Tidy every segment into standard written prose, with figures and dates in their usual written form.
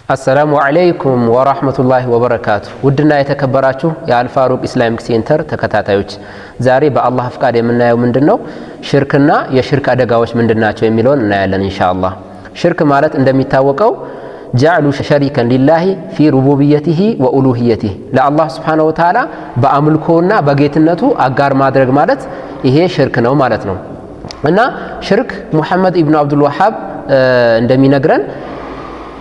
አሰላሙ አለይኩም ወራህመቱላሂ ወበረካቱ። ውድና የተከበራችሁ የአልፋሩቅ ኢስላሚክ ሴንተር ተከታታዮች ዛሬ በአላህ ፍቃድ የምናየው ምንድነው ሽርክና የሽርክ አደጋዎች ምንድናቸው የሚለውን እናያለን ኢንሻአላህ። ሽርክ ማለት እንደሚታወቀው ጀዕሉ ሸሪከን ሊላሂ ፊ ሩቡቢየቲሂ ወኡሉሂየቲሂ ለአላህ ሱብሓነሁ ወተዓላ በአምልኮና በጌትነቱ አጋር ማድረግ ማለት ይሄ ሽርክ ነው ማለት ነው። እና ሽርክ ሙሐመድ ኢብኑ አብዱል ወሃብ እንደሚነግረን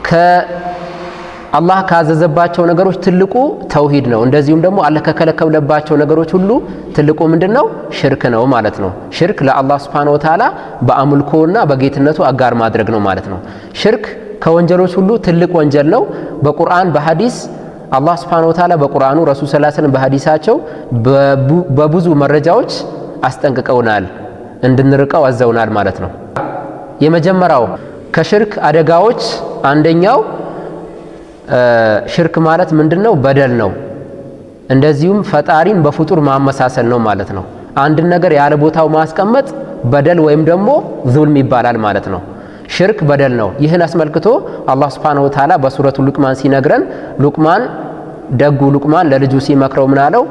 ከአላህ ካዘዘባቸው ነገሮች ትልቁ ተውሂድ ነው። እንደዚሁም ደግሞ አላህ ከከለከለባቸው ነገሮች ሁሉ ትልቁ ምንድነው ሽርክ ነው ማለት ነው። ሽርክ ለአላህ ሱብሓነሁ ወተዓላ በአምልኮና በጌትነቱ አጋር ማድረግ ነው ማለት ነው። ሽርክ ከወንጀሎች ሁሉ ትልቅ ወንጀል ነው። በቁርአን በሐዲስ አላህ ሱብሓነሁ ወተዓላ በቁርአኑ ረሱል ሰለላሁ ዐለይሂ ወሰለም በሐዲሳቸው በብዙ መረጃዎች አስጠንቅቀውናል፣ እንድንርቀው አዘውናል ማለት ነው። የመጀመሪያው ከሽርክ አደጋዎች አንደኛው ሽርክ ማለት ምንድነው በደል ነው። እንደዚሁም ፈጣሪን በፍጡር ማመሳሰል ነው ማለት ነው። አንድን ነገር ያለ ቦታው ማስቀመጥ በደል ወይም ደግሞ ዙልም ይባላል ማለት ነው። ሽርክ በደል ነው። ይህን አስመልክቶ አላህ ሱብሓነሁ ወተዓላ በሱረቱ ሉቅማን ሲነግረን ሉቅማን ደጉ ሉቅማን ለልጁ ሲመክረው ምን አለው?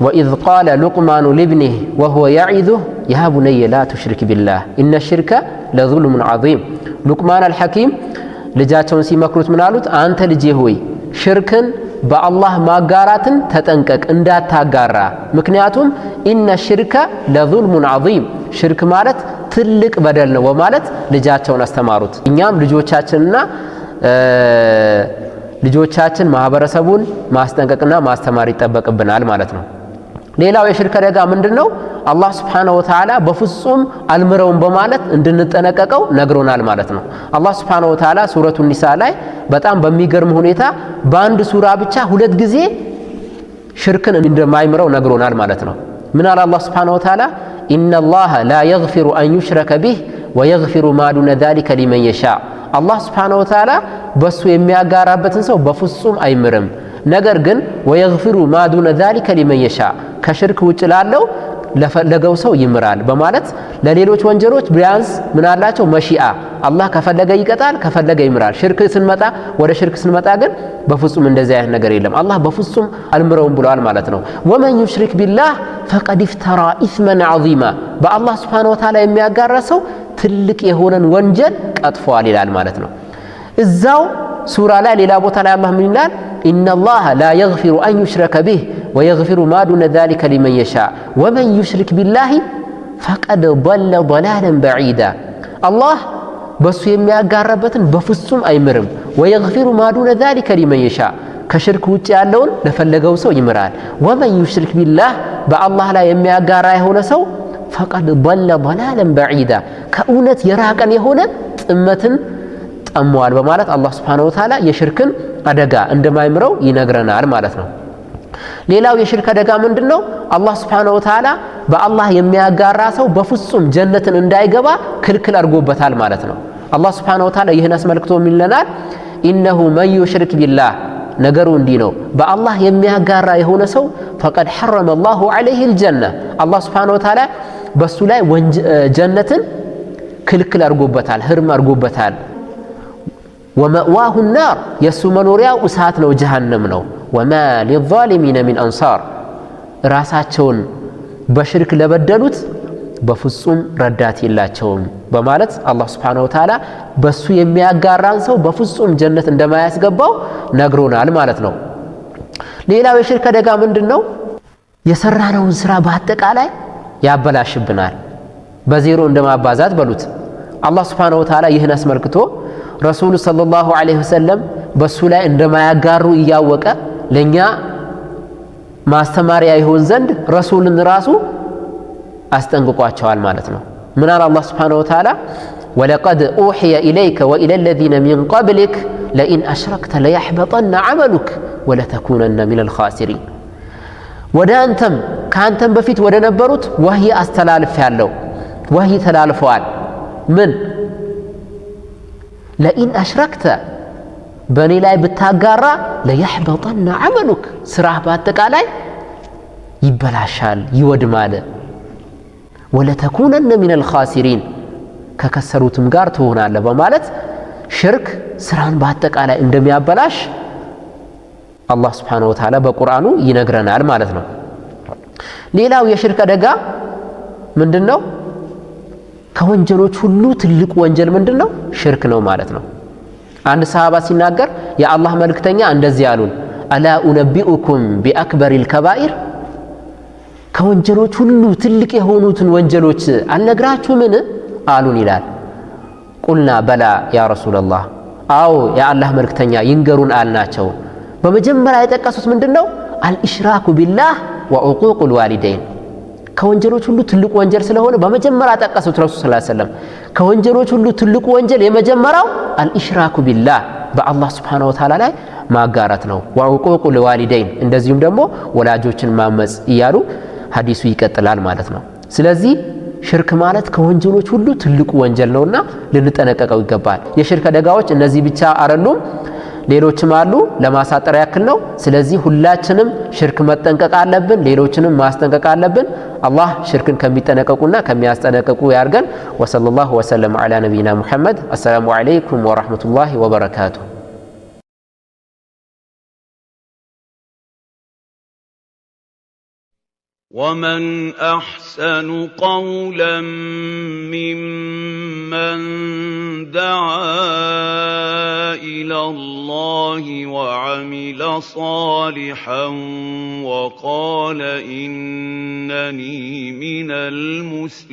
ወኢዝ ቃለ ሉቅማኑ ሊብኒሂ ወሁወ የዒዙሁ ያ ቡነየ ላ ቱሽሪክ ቢላህ ኢነ ሽርከ ለዙልሙን ዐዚም። ሉቅማን አልሐኪም ልጃቸውን ሲመክሩት ምን አሉት? አንተ ልጄ ሆይ ሽርክን በአላህ ማጋራትን ተጠንቀቅ፣ እንዳታጋራ። ምክንያቱም ኢነ ሽርከ ለዙልሙን ዐዚም ሽርክ ማለት ትልቅ በደል ነው በማለት ልጃቸውን አስተማሩት። እኛም ልጆቻችን ማህበረሰቡን ማስጠንቀቅና ማስተማር ይጠበቅብናል ማለት ነው። ሌላው የሽርክ አደጋ ምንድነው? አላህ ሱብሓነሁ ወተዓላ በፍጹም አልምረውም በማለት እንድንጠነቀቀው ነግሮናል ማለት ነው። አላህ ሱብሓነሁ ወተዓላ ሱረቱ ኒሳ ላይ በጣም በሚገርም ሁኔታ በአንድ ሱራ ብቻ 2 ጊዜ ሽርክን እንደማይምረው ነግሮናል ማለት ነው። ምን አለ አላህ ሱብሓነሁ ወተዓላ? ኢነላሃ ላ የግፊሩ አን ዩሽረከ ቢህ ወየግፊሩ ማ ዱነ ዛሊከ ሊመን የሻእ። አላህ ሱብሓነሁ ወተዓላ በሱ የሚያጋራበትን ሰው በፍጹም አይምርም። ነገር ግን ወየግፊሩ ማ ዱነ ዛሊከ ሊመን የሻእ ከሽርክ ውጭ ላለው ለፈለገው ሰው ይምራል በማለት ለሌሎች ወንጀሎች ቢያንስ ምን አላቸው መሺአ አላህ ከፈለገ ይቀጣል፣ ከፈለገ ይምራል። ወደ ሽርክ ስንመጣ ግን በፍጹም እንደዚህ አይነት ነገር የለም። አላህ በፍጹም አልምረውም ብለዋል ማለት ነው። ወመን ዩሽሪክ ቢላህ ፈቀድ ኢፍተራ ኢስመን ዐዚማ በአላህ ሱብሓነሁ ወተዓላ የሚያጋራ ሰው ትልቅ የሆነን ወንጀል ቀጥፏል ይላል ማለት ነው። እዛው ሱራ ላይ ሌላ ቦታ ላይ አላህ ምን ይላል? ኢነላሃ ላ የግፊሩ አን ዩሽረከ ቢህ ወየግፊሩ ማ ዱነ ዛሊከ ሊመን የሻእ ወመን ዩሽሪክ ቢላሂ ፈቀድ ضለ ضላለን በዒዳ። አላህ በሱ የሚያጋራበትን በፍጹም አይምርም። ወየግፊሩ ማ ዱነ ዛሊከ ሊመን የሻእ ከሽርክ ውጭ ያለውን ለፈለገው ሰው ይምራል። ወመን ዩሽሪክ ቢላህ በአላህ ላይ የሚያጋራ የሆነ ሰው ፈቀድ ضለ ضላለን በዒዳ ከእውነት የራቀን የሆነ ጥመትን ጠሟል በማለት አላህ ሱብሓነሁ ወተዓላ የሽርክን አደጋ እንደማይምረው ይነግረናል ማለት ነው። ሌላው የሽርክ አደጋ ምንድነው? አላህ ሱብሓነሁ ወተዓላ በአላህ የሚያጋራ ሰው በፍጹም ጀነትን እንዳይገባ ክልክል አድርጎበታል ማለት ነው። አላህ ሱብሓነሁ ወተዓላ ይህን አስመልክቶ ይለናል፣ ኢነሁ መን ዩሽሪክ ቢላህ ነገሩ እንዲህ ነው፣ በአላህ የሚያጋራ የሆነ ሰው ፈቀድ ሐረመ አላሁ ዐለይሂል ጀነ አላህ ሱብሓነሁ ወተዓላ በሱ ላይ ጀነትን ክልክል አድርጎበታል፣ ህርም አድርጎበታል። ወመእዋሁ ናር የሱ መኖሪያው እሳት ነው፣ ጀሃነም ነው። ወማ ሊዛሊሚነ ሚን አንሳር ራሳቸውን በሽርክ ለበደሉት በፍጹም ረዳት የላቸውም በማለት አላህ ሱብሓነሁ ወተዓላ በሱ የሚያጋራን ሰው በፍጹም ጀነት እንደማያስገባው ነግሮናል ማለት ነው። ሌላው የሽርክ አደጋ ምንድነው? የሰራነውን ስራ በአጠቃላይ ያበላሽብናል። በዜሮ እንደማባዛት በሉት። አላህ ሱብሓነሁ ወተዓላ ይህን አስመልክቶ ረሱሉ ሰለላሁ ዐለይሂ ወሰለም በሱ ላይ እንደማያጋሩ እያወቀ ለኛ ማስተማሪያ ይሆን ዘንድ ረሱልን ራሱ አስጠንቅቋቸዋል ማለት ነው። ምን አለ አላህ ሱብሓነሁ ወተዓላ? ወለቀድ ኡሕየ ኢለይከ ወኢለ ለዚነ ሚን ቀብሊክ ለኢን አሽረክተ ለየሕበጠነ ዐመሉክ ወለተኩነነ ሚነል ኻሲሪን። ወደ አንተም ከአንተም በፊት ወደ ነበሩት ወህይ አስተላልፌያለሁ፣ ወህይ ተላልፈዋል። ምን ለኢን አሽረክተ በእኔ ላይ ብታጋራ ለየሕበጠነ ዐመሉክ ስራህ በአጠቃላይ ይበላሻል፣ ይወድማል። ወለተኩነነ ሚነል ኻሲሪን ከከሰሩትም ጋር ትሆናለህ በማለት ሽርክ ስራን በአጠቃላይ እንደሚያበላሽ አላህ Subhanahu Wa Ta'ala በቁርአኑ ይነግረናል ማለት ነው። ሌላው የሽርክ አደጋ ምንድነው? ከወንጀሎች ሁሉ ትልቁ ወንጀል ምንድነው? ሽርክ ነው ማለት ነው። አንድ ሰሃባ ሲናገር የአላህ መልእክተኛ እንደዚህ አሉን፣ አላ ኡነቢኡኩም ቢአክበሪል ከባኢር፣ ከወንጀሎች ሁሉ ትልቅ የሆኑትን ወንጀሎች አልነግራችሁምን አሉን ይላል። ቁልና በላ ያ ረሱላላህ፣ አዎ የአላህ መልእክተኛ ይንገሩን አልናቸው። በመጀመሪያ የጠቀሱት ምንድነው? አልኢሽራኩ ቢላህ ወዑቁቁል ዋሊደይን፣ ከወንጀሎች ሁሉ ትልቁ ወንጀል ስለሆነ በመጀመሪያ ጠቀሱት ረሱል ሰለላሁ ዐለይሂ ወሰለም። ከወንጀሎች ሁሉ ትልቁ ወንጀል የመጀመሪያው አልኢሽራኩ ቢላህ በአላህ Subhanahu Wa Ta'ala ላይ ማጋራት ነው። ወዑቁቁል ዋሊደይን፣ እንደዚሁም ደግሞ ወላጆችን ማመጽ እያሉ ሐዲሱ ይቀጥላል ማለት ነው። ስለዚህ ሽርክ ማለት ከወንጀሎች ሁሉ ትልቁ ወንጀል ነውና ልንጠነቀቀው ይገባል። የሽርክ አደጋዎች እነዚህ ብቻ አይደሉም፣ ሌሎችም አሉ። ለማሳጠር ያክል ነው። ስለዚህ ሁላችንም ሽርክ መጠንቀቅ አለብን፣ ሌሎችንም ማስጠንቀቅ አለብን። አላህ ሽርክን ከሚጠነቀቁና ከሚያስጠነቀቁ ያርገን። ወሰለላሁ ወሰለም ዐላ ነቢይና ሙሐመድ። አሰላሙ ዐለይኩም ወራህመቱላሂ ወበረካቱሁ። ومن أحسن قولا ممن دعا إلى الله وعمل صالحا وقال إنني من المسلمين.